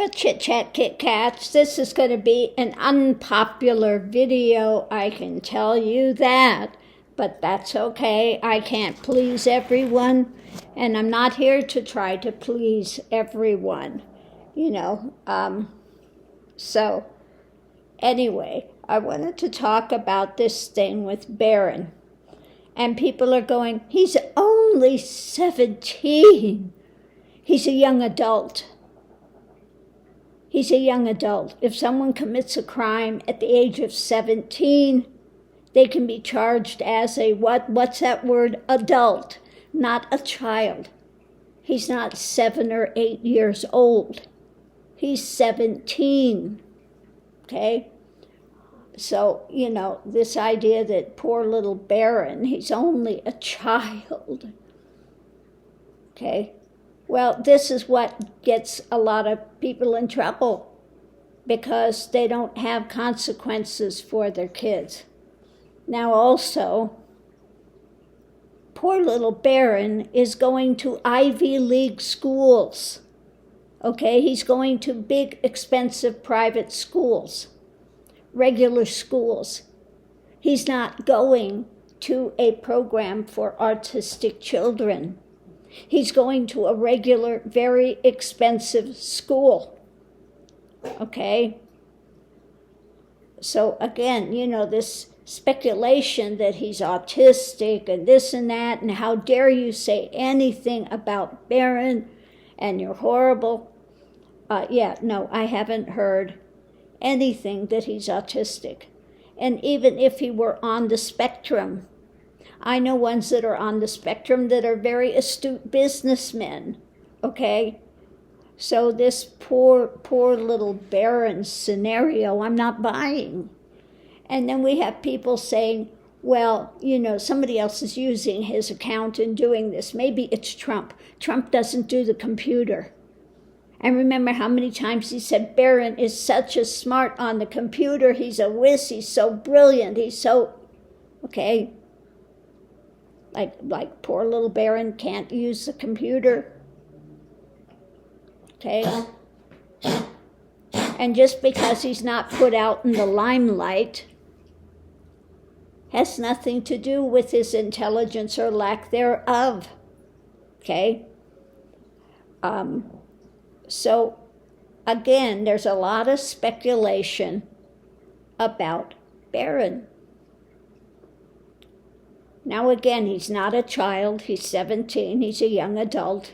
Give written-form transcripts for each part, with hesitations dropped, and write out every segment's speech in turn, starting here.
Chit Chat Kit Kats. This is going to be an unpopular video, I can tell you that. But that's okay. I can't please everyone, and I'm not here to try to please everyone, you know. So, anyway, I wanted to talk about this thing with Barron. And people are going, he's only 17. He's a young adult. He's a young adult. If someone commits a crime at the age of 17, they can be charged as a what's that word? Adult, not a child. He's not 7 or 8 years old. He's 17, okay? So, you know, this idea that poor little Barron, he's only a child, okay? Well, this is what gets a lot of people in trouble because they don't have consequences for their kids. Now also, poor little Barron is going to Ivy League schools, okay? He's going to big, expensive private schools, regular schools. He's not going to a program for autistic children. He's going to a regular, very expensive school, okay? So again, you know, this speculation that he's autistic and this and that, and how dare you say anything about Barron, and you're horrible. No, I haven't heard anything that he's autistic. And even if he were on the spectrum, I know ones that are on the spectrum that are very astute businessmen, okay? So this poor little Barron scenario, I'm not buying. And then we have people saying, well, you know, somebody else is using his account and doing this. Maybe it's Trump. Trump doesn't do the computer. And remember how many times he said Barron is such a smart on the computer. He's a whiz. He's so brilliant. He's so, okay. Like poor little Barron can't use the computer. Okay. And just because he's not put out in the limelight has nothing to do with his intelligence or lack thereof. Okay. So, again, there's a lot of speculation about Barron. Now, again, he's not a child. He's 17. He's a young adult.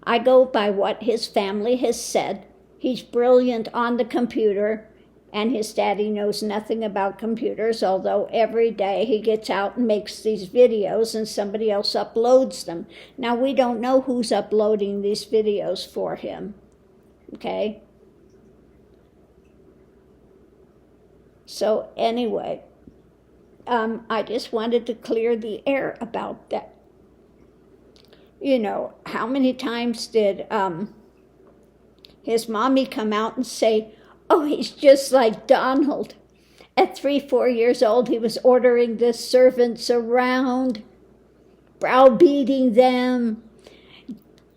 I go by what his family has said. He's brilliant on the computer, and his daddy knows nothing about computers, although every day he gets out and makes these videos and somebody else uploads them. Now, we don't know who's uploading these videos for him, okay? So anyway, I just wanted to clear the air about that. You know, how many times did his mommy come out and say, oh, he's just like Donald. At 3-4 years old, he was ordering the servants around, browbeating them.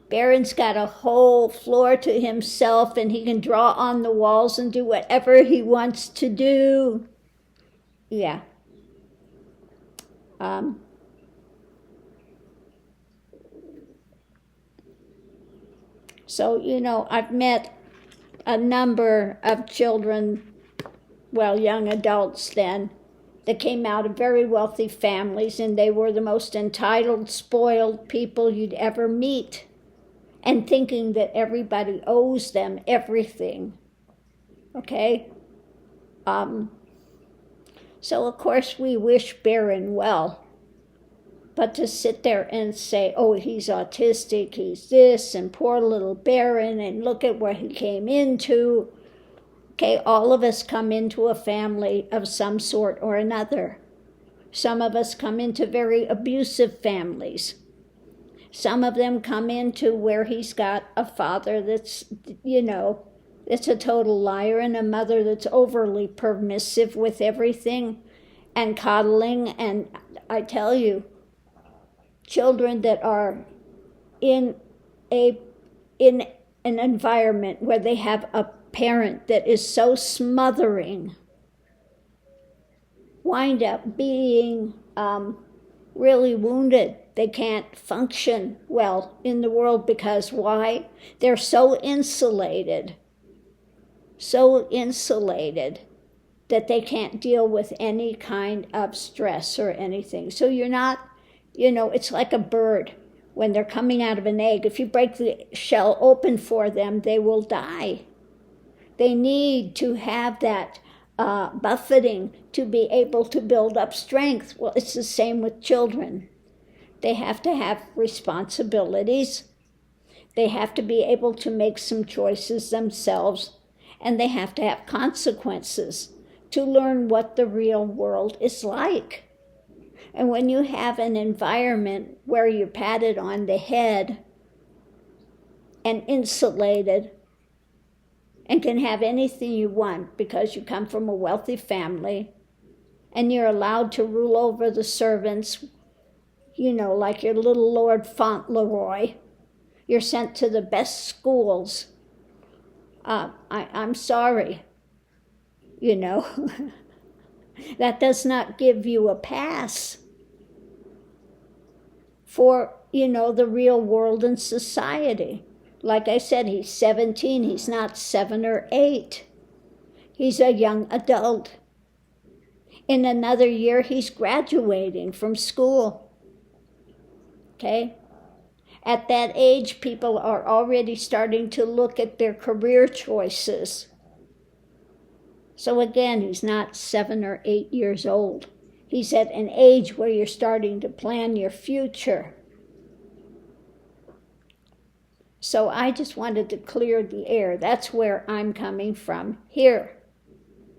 Barron's got a whole floor to himself, and he can draw on the walls and do whatever he wants to do. Yeah. So, you know, I've met a number of children, well, young adults then, that came out of very wealthy families, and they were the most entitled, spoiled people you'd ever meet, and thinking that everybody owes them everything, okay? So, of course, we wish Barron well, but to sit there and say, oh, he's autistic, he's this, and poor little Barron, and look at where he came into. Okay, all of us come into a family of some sort or another. Some of us come into very abusive families. Some of them come into where he's got a father that's, you know, it's a total liar, and a mother that's overly permissive with everything and coddling. And I tell you, children that are in an environment where they have a parent that is so smothering, wind up being really wounded. They can't function well in the world because why? They're so insulated that they can't deal with any kind of stress or anything. So you're not, it's like a bird. When they're coming out of an egg, if you break the shell open for them, they will die. They need to have that buffeting to be able to build up strength. Well, it's the same with children. They have to have responsibilities. They have to be able to make some choices themselves, and they have to have consequences to learn what the real world is like. And when you have an environment where you're patted on the head and insulated and can have anything you want because you come from a wealthy family and you're allowed to rule over the servants, like your little Lord Fauntleroy, you're sent to the best schools. I'm sorry, that does not give you a pass for, the real world and society. Like I said, he's 17, he's not 7 or 8. He's a young adult. In another year, he's graduating from school. Okay? At that age, people are already starting to look at their career choices. So again, he's not 7 or 8 years old. He's at an age where you're starting to plan your future. So I just wanted to clear the air. That's where I'm coming from here.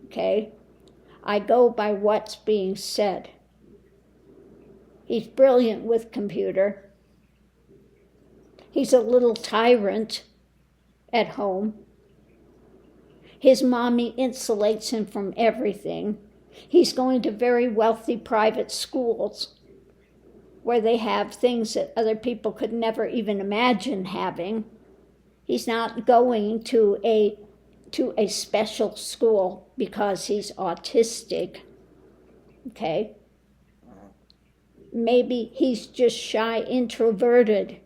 Okay? I go by what's being said. He's brilliant with computer. He's a little tyrant at home. His mommy insulates him from everything. He's going to very wealthy private schools where they have things that other people could never even imagine having. He's not going to a special school because he's autistic. Okay? Maybe he's just shy, introverted.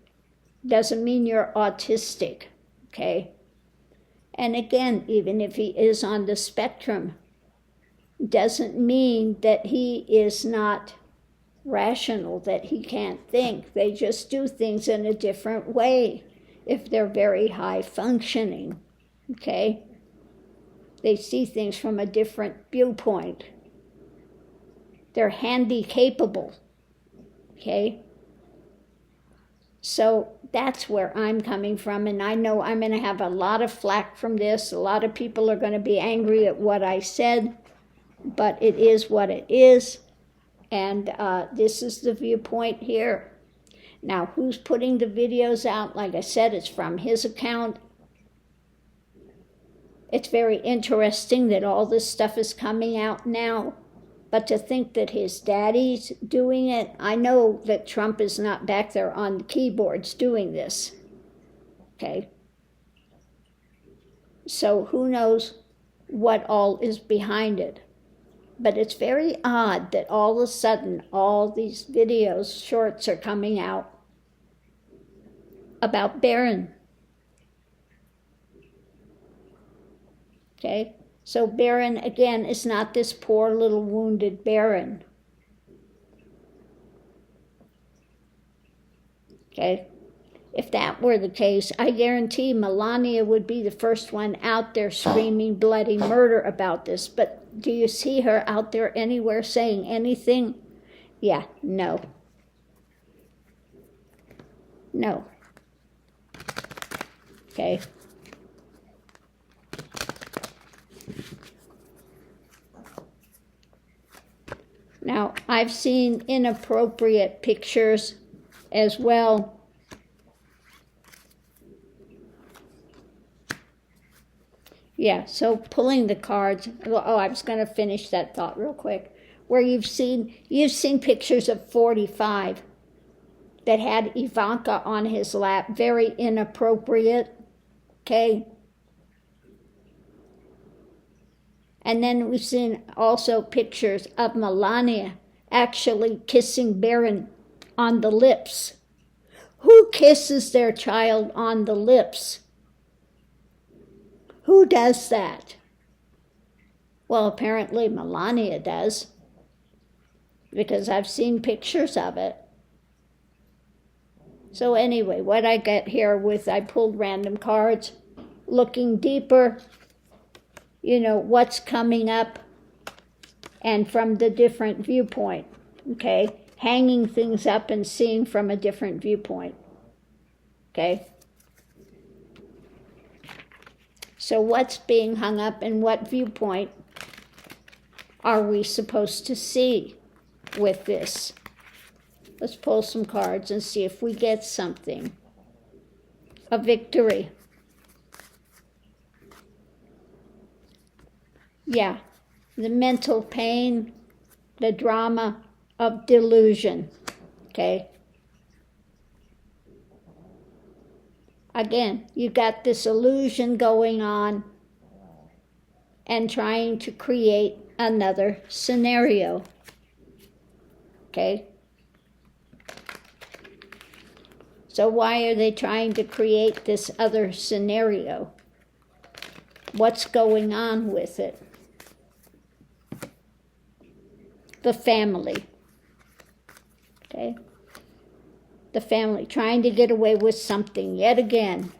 Doesn't mean you're autistic. Okay? And again, even if he is on the spectrum, doesn't mean that he is not rational, that he can't think. They just do things in a different way if they're very high functioning. Okay? They see things from a different viewpoint. They're handy capable. Okay? So that's where I'm coming from, and I know I'm going to have a lot of flack from this. A lot of people are going to be angry at what I said, but it is what it is, and this is the viewpoint here. Now, who's putting the videos out? Like I said, it's from his account. It's very interesting that all this stuff is coming out now. But to think that his daddy's doing it, I know that Trump is not back there on the keyboards doing this. Okay? So who knows what all is behind it. But it's very odd that all of a sudden all these videos, shorts are coming out about Barron. Okay? So Barron, again, is not this poor little wounded Barron. Okay? If that were the case, I guarantee Melania would be the first one out there screaming bloody murder about this. But do you see her out there anywhere saying anything? Yeah, no. No. Okay? Now, I've seen inappropriate pictures as well. Yeah, so pulling the cards. Oh, I was going to finish that thought real quick. Where you've seen pictures of 45 that had Ivanka on his lap, very inappropriate. Okay? And then we've seen also pictures of Melania actually kissing Barron on the lips. Who kisses their child on the lips? Who does that? Well, apparently Melania does, because I've seen pictures of it. So anyway, what I get here with, I pulled random cards, looking deeper, what's coming up, and from the different viewpoint, okay? Hanging things up and seeing from a different viewpoint, okay? So what's being hung up and what viewpoint are we supposed to see with this? Let's pull some cards and see if we get something. A victory. Yeah, the mental pain, the drama of delusion, okay? Again, you got this illusion going on and trying to create another scenario, okay? So why are they trying to create this other scenario? What's going on with it? The family, okay? The family trying to get away with something yet again.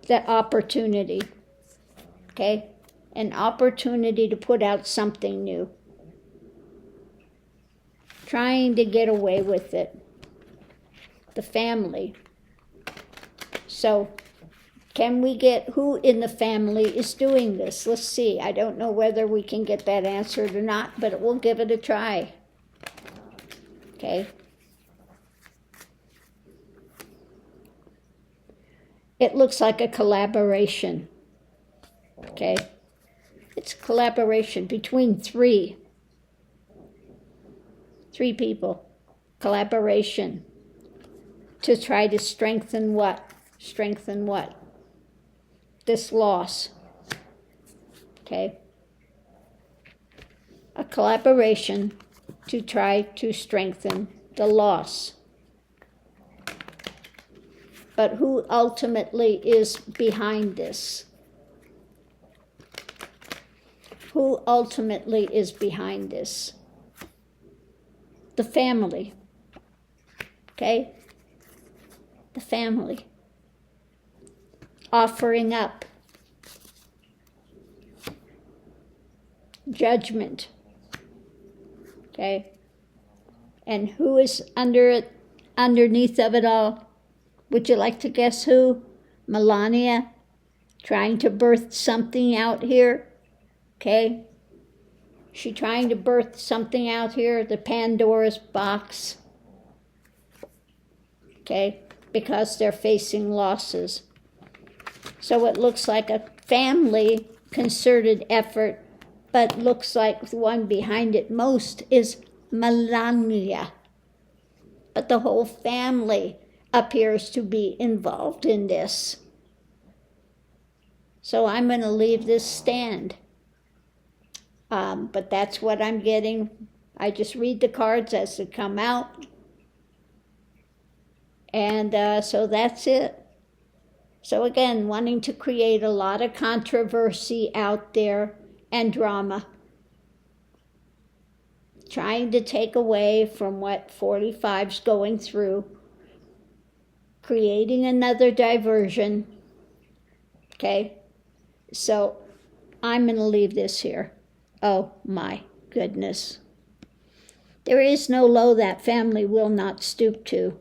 The opportunity, okay? An opportunity to put out something new. Trying to get away with it. The family. So, can we get who in the family is doing this? Let's see. I don't know whether we can get that answered or not, but we'll give it a try. Okay. It looks like a collaboration. Okay. It's collaboration between three people. Collaboration to try to strengthen what? Strengthen what? This loss. Okay. A collaboration to try to strengthen the loss. But who ultimately is behind this? Who ultimately is behind this? The family. Okay? The family. Offering up. Judgment. Okay? And who is underneath of it all? Would you like to guess who? Melania, trying to birth something out here. Okay? She trying to birth something out here, the Pandora's box. Okay? Because they're facing losses. So it looks like a family concerted effort, but looks like the one behind it most is Melania. But the whole family appears to be involved in this. So I'm going to leave this stand. But that's what I'm getting. I just read the cards as they come out. And so that's it. So again, wanting to create a lot of controversy out there and drama. Trying to take away from what 45's going through. Creating another diversion. Okay? So I'm going to leave this here. Oh my goodness. There is no low that family will not stoop to.